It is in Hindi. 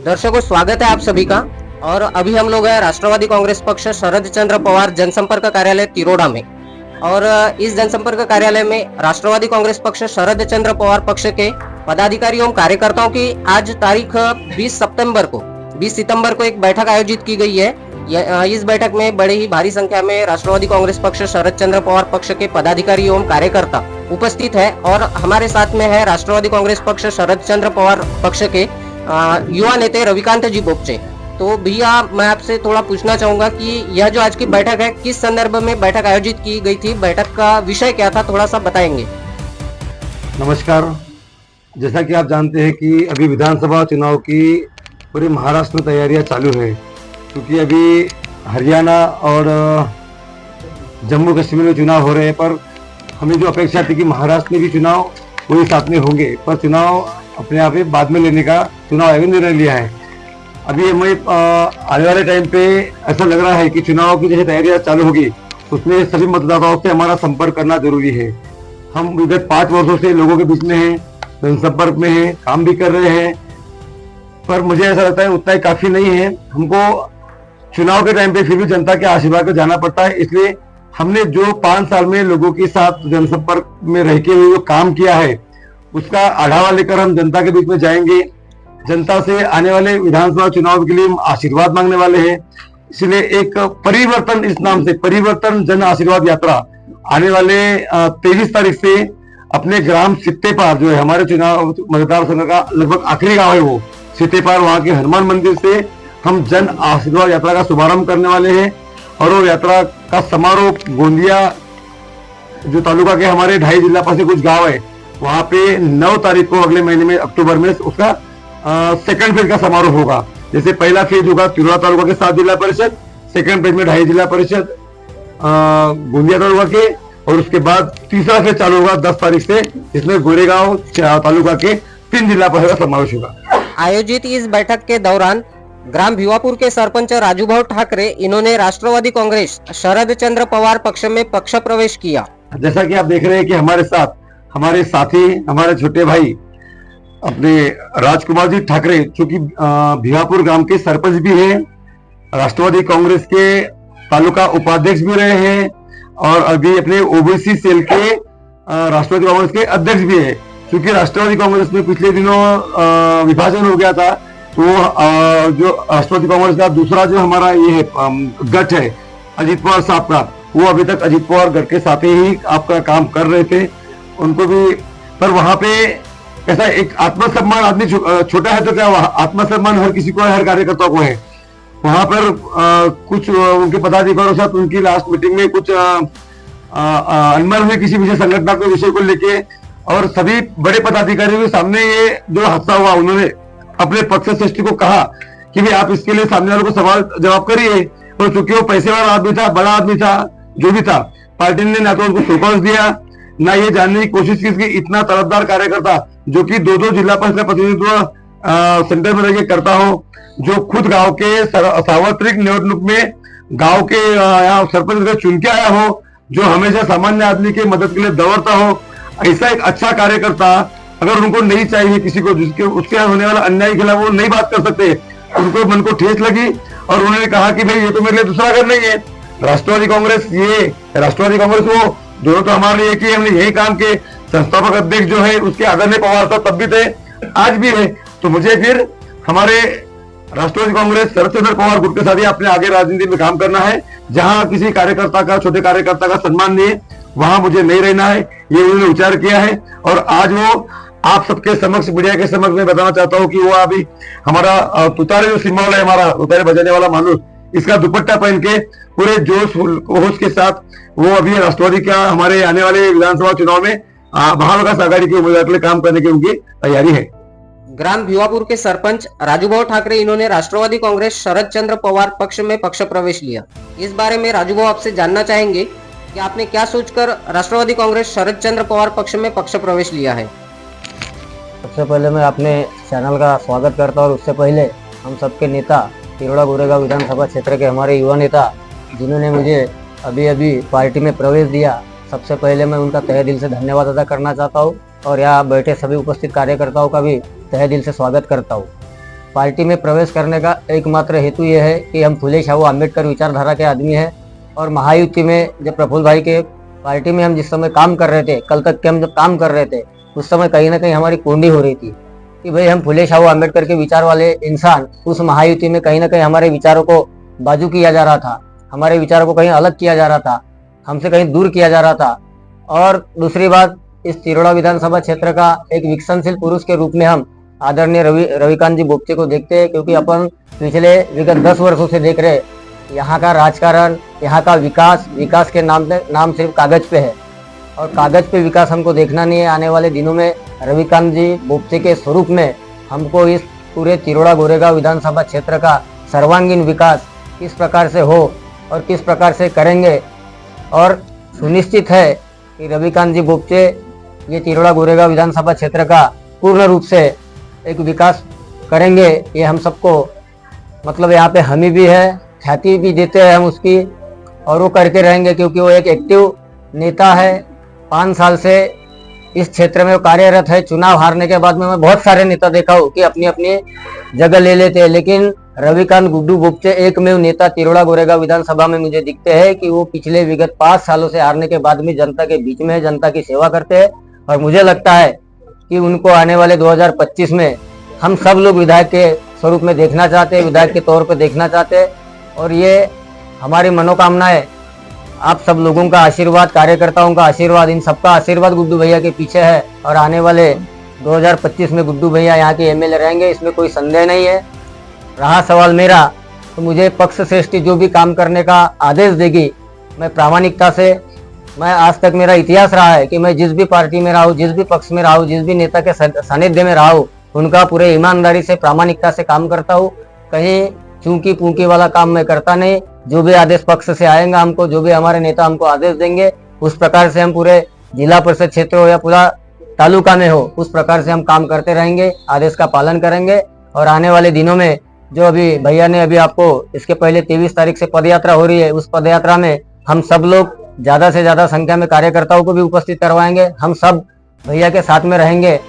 दर्शकों, स्वागत है आप सभी का। और अभी हम लोग हैं राष्ट्रवादी कांग्रेस पक्ष शरद चंद्र पवार जनसंपर्क कार्यालय तिरोडा में। और इस जनसंपर्क कार्यालय में राष्ट्रवादी कांग्रेस पक्ष शरद चंद्र पवार पक्ष के पदाधिकारियों एवं कार्यकर्ताओं की आज तारीख 20 सितंबर को एक बैठक आयोजित की गई है। इस बैठक में बड़े ही भारी संख्या में राष्ट्रवादी कांग्रेस पक्ष शरद चंद्र पवार पक्ष के पदाधिकारी एवं कार्यकर्ता उपस्थित है। और हमारे साथ में है राष्ट्रवादी कांग्रेस पक्ष शरद चंद्र पवार पक्ष के युवा नेता रविकांत जी बोपचे। तो भैया, मैं आपसे थोड़ा पूछना चाहूंगा कि यह जो आज की बैठक है, किस संदर्भ में बैठक आयोजित की गई थी, बैठक का विषय क्या था, थोड़ा सा बताएंगे। नमस्कार। जैसा कि आप जानते हैं कि अभी विधानसभा चुनाव की पूरे महाराष्ट्र में तैयारियां चालू है, क्योंकि अभी हरियाणा और जम्मू कश्मीर में चुनाव हो रहे हैं। पर हमें जो अपेक्षा थी कि महाराष्ट्र में भी चुनाव वही साथ में होंगे, पर चुनाव अपने आप ही बाद में लेने का चुनाव आयोग ने निर्णय लिया है। अभी हमें आने वाले टाइम पे ऐसा लग रहा है कि चुनाव की जैसे तैयारियां चालू होगी, उसमें सभी मतदाताओं से हमारा संपर्क करना जरूरी है। हम विगत 5 वर्षों से लोगों के बीच में हैं, जनसंपर्क में हैं, काम भी कर रहे हैं, पर मुझे ऐसा लगता है उतना ही काफी नहीं है। हमको चुनाव के टाइम पे फिर भी जनता के आशीर्वाद को जाना पड़ता है। इसलिए हमने जो 5 साल में लोगों के साथ जनसंपर्क में रह के जो काम किया है, उसका आढ़ावा लेकर हम जनता के बीच में जाएंगे। जनता से आने वाले विधानसभा चुनाव के लिए हम आशीर्वाद मांगने वाले हैं। इसलिए एक परिवर्तन, इस नाम से परिवर्तन जन आशीर्वाद यात्रा आने वाले 23 तारीख से अपने ग्राम सित्तेपार, जो है हमारे चुनाव मतदार संघ का लगभग आखिरी गांव है, वो सित्तेपार, वहां के हनुमान मंदिर से हम जन आशीर्वाद यात्रा का शुभारंभ करने वाले हैं। और वो यात्रा का समारोह गोंदिया जो तालुका के हमारे 2.5 जिला पर से कुछ गांव है, वहां पे 9 तारीख को अगले महीने में अक्टूबर में उसका सेकंड फेज का समारोह होगा। जैसे पहला फेज होगा तिरोड़ा तालुका के 7 जिला परिषद, सेकंड फेज में 2.5 जिला परिषद गोंदिया तालुका के, और उसके बाद तीसरा फेज चालू होगा 10 तारीख से, जिसमें गोरेगांव तालुका के 3 जिला परिषद का समावेश होगा। आयोजित इस बैठक के दौरान ग्राम भिवापुर के सरपंच राजूभाऊ ठाकरे, इन्होंने राष्ट्रवादी कांग्रेस शरद चंद्र पवार पक्ष में पक्ष प्रवेश किया। जैसा कि आप देख रहे हैं कि हमारे साथ हमारे साथी, हमारे छोटे भाई अपने राजकुमार जी ठाकरे, जो कि भिवापुर ग्राम के सरपंच भी हैं, राष्ट्रवादी कांग्रेस के तालुका उपाध्यक्ष भी रहे हैं, और अभी अपने ओबीसी सेल के राष्ट्रवादी कांग्रेस के अध्यक्ष भी है। क्योंकि राष्ट्रवादी कांग्रेस में पिछले दिनों विभाजन हो गया था, तो जो राष्ट्रवादी कांग्रेस का दूसरा जो हमारा ये है गठ है अजीत पवार साहब का, वो अभी तक अजीत पवार गठ के साथ ही आपका काम कर रहे थे, उनको भी। पर वहां पे ऐसा एक आत्मसम्मान, आदमी छोटा है तो क्या, आत्मसम्मान हर किसी को है, हर कार्यकर्ता को है। वहां पर कुछ उनके पदाधिकारियों के साथ उनकी लास्ट मीटिंग में कुछ अनबन हुई किसी विषय, संगठनात्मक विषय को लेके, और सभी बड़े पदाधिकारियों के सामने ये जो हादसा हुआ, उन्होंने अपने पक्ष श्रेष्ठी को कहा कि भाई आप इसके लिए सामने वालों को सवाल जवाब करिए। और चूंकि वो पैसे वाला आदमी था, बड़ा आदमी था, जो भी था, पार्टी ने ना तो उनको शोकॉज दिया, ना ये जानने की कोशिश की कि इतना तरफदार कार्यकर्ता जो कि 2-2 जिला परिषद का प्रतिनिधित्व सेंटर में रहकर करता हो, जो खुद गांव के सार्वत्रिक निवडणूक में गांव के यहाँ सरपंच चुन के आया हो, जो हमेशा सामान्य आदमी की मदद के लिए दौड़ता हो, ऐसा एक अच्छा कार्यकर्ता अगर उनको नहीं चाहिए किसी को, जिसके उसके होने वाला अन्याय के खिलाफ वो नहीं बात कर सकते, उनको मन को ठेस लगी और उन्होंने कहा कि भाई ये तो मेरे लिए दूसरा घर नहीं है। राष्ट्रवादी कांग्रेस, ये राष्ट्रवादी कांग्रेस, वो दोनों तो हमारे लिए कि हमने यही काम के संस्थापक अध्यक्ष जो है उसके आदरणीय पवार साहब तब भी थे, आज भी है। तो मुझे फिर हमारे राष्ट्रवादी कांग्रेस शरद चंद्र पवार गुट के साथ ही अपने आगे राजनीति में काम करना है। जहां किसी कार्यकर्ता का, छोटे कार्यकर्ता का सम्मान नहीं है, वहां मुझे नहीं रहना है, ये उन्होंने विचार किया है। और आज वो आप सबके समक्ष, मीडिया के समक्ष मैं बताना चाहता हूँ कि वो अभी हमारा तुतारे जो सिंबल है, हमारा तुतारे बजाने वाला मानुष, इसका दुपट्टा पहन के पूरे जोश होश के साथ वो अभी राष्ट्रवादी का हमारे आने वाले विधानसभा चुनाव में महाविकास आघाड़ी के उम्मीदवार के लिए काम करने की उनकी तैयारी है। ग्राम भिवापुर के सरपंच राजूभाऊ ठाकरे, इन्होंने राष्ट्रवादी कांग्रेस शरद चंद्र पवार पक्ष में पक्ष प्रवेश लिया। इस बारे में राजूभाऊ आपसे जानना चाहेंगे कि आपने क्या सोचकर राष्ट्रवादी कांग्रेस शरद चंद्र पवार पक्ष में पक्ष प्रवेश लिया है। सबसे पहले मैं अपने चैनल का स्वागत करता हूँ, और उससे पहले हम सबके नेता, तिरोड़ा गोरेगांव विधानसभा क्षेत्र के हमारे युवा नेता, जिन्होंने मुझे अभी अभी पार्टी में प्रवेश दिया, सबसे पहले मैं उनका तहे दिल से धन्यवाद अदा करना चाहता हूँ। और यहाँ बैठे सभी उपस्थित कार्यकर्ताओं का भी तहे दिल से स्वागत करता हूँ। पार्टी में प्रवेश करने का एकमात्र हेतु ये है कि हम फुले शाहू अम्बेडकर विचारधारा के आदमी हैं और महायुति में जब प्रफुल्ल भाई के पार्टी में हम जिस समय काम कर रहे थे, कल तक के हम जब काम कर रहे थे, उस समय कहीं ना कहीं हमारी कुंडी हो रही थी कि भाई हम फुले शाहू अम्बेडकर के विचार वाले इंसान, उस महायुति में कहीं ना कहीं हमारे विचारों को बाजू किया जा रहा था, हमारे विचारों को कहीं अलग किया जा रहा था, हमसे कहीं दूर किया जा रहा था। और दूसरी बात, इस तिरोड़ा विधानसभा क्षेत्र का एक विकसनशील पुरुष के रूप में हम आदरणीय रविकांत जी बोपचे को देखते हैं, क्योंकि अपन पिछले विगत 10 वर्षों से देख रहे यहाँ का राजकारण, यहाँ का विकास के नाम सिर्फ कागज पे है और कागज पे विकास हमको देखना नहीं है। आने वाले दिनों में रविकांत जी बोपचे के स्वरूप में हमको इस पूरे तिरोड़ा गोरेगांव विधानसभा क्षेत्र का सर्वांगीण विकास किस प्रकार से हो और किस प्रकार से करेंगे, और सुनिश्चित है कि रविकांत जी बोपचे ये तिरोड़ा गोरेगांव विधानसभा क्षेत्र का पूर्ण रूप से एक विकास करेंगे। ये हम सबको मतलब यहाँ पे हमी भी है, ख्याति भी देते हैं हम उसकी, और वो करके रहेंगे क्योंकि वो एक एक्टिव नेता है। 5 साल से इस क्षेत्र में वो कार्यरत है। चुनाव हारने के बाद में मैं बहुत सारे नेता देखा हूँ कि अपनी अपनी जगह ले लेते हैं, लेकिन रविकांत गुड्डू बोपचे एकमेव नेता तिरोड़ा गोरेगांव विधानसभा में मुझे दिखते हैं कि वो पिछले विगत 5 सालों से हारने के बाद में जनता के बीच में जनता की सेवा करते हैं। और मुझे लगता है कि उनको आने वाले 2025 में हम सब लोग विधायक के स्वरूप में देखना चाहते हैं, विधायक के तौर पर देखना चाहते हैं, और ये हमारी मनोकामना है। आप सब लोगों का आशीर्वाद, कार्यकर्ताओं का आशीर्वाद, इन सबका आशीर्वाद गुड्डू भैया के पीछे है और आने वाले 2025 में गुड्डू भैया यहाँ के एमएलए रहेंगे, इसमें कोई संदेह नहीं है। रहा सवाल मेरा, तो मुझे पक्ष श्रेष्ठी जो भी काम करने का आदेश देगी, मैं प्रामाणिकता से, मैं आज तक मेरा इतिहास रहा है कि मैं जिस भी पार्टी में रहा हूँ, जिस भी पक्ष में रहा हूँ, जिस भी नेता के सानिध्य में रहा हूँ, उनका पूरे ईमानदारी से, प्रामाणिकता से काम करता हूँ। कहीं चूंकी पूंकी वाला काम मैं करता नहीं। जो भी आदेश पक्ष से आएगा हमको, जो भी हमारे नेता हमको आदेश देंगे, उस प्रकार से हम पूरे जिला परिषद क्षेत्र हो या पूरा तालुका में हो, उस प्रकार से हम काम करते रहेंगे, आदेश का पालन करेंगे। और आने वाले दिनों में जो अभी भैया ने अभी आपको इसके पहले 23 तारीख से पदयात्रा हो रही है, उस पदयात्रा में हम सब लोग ज्यादा से ज्यादा संख्या में कार्यकर्ताओं को भी उपस्थित करवाएंगे। हम सब भैया के साथ में रहेंगे।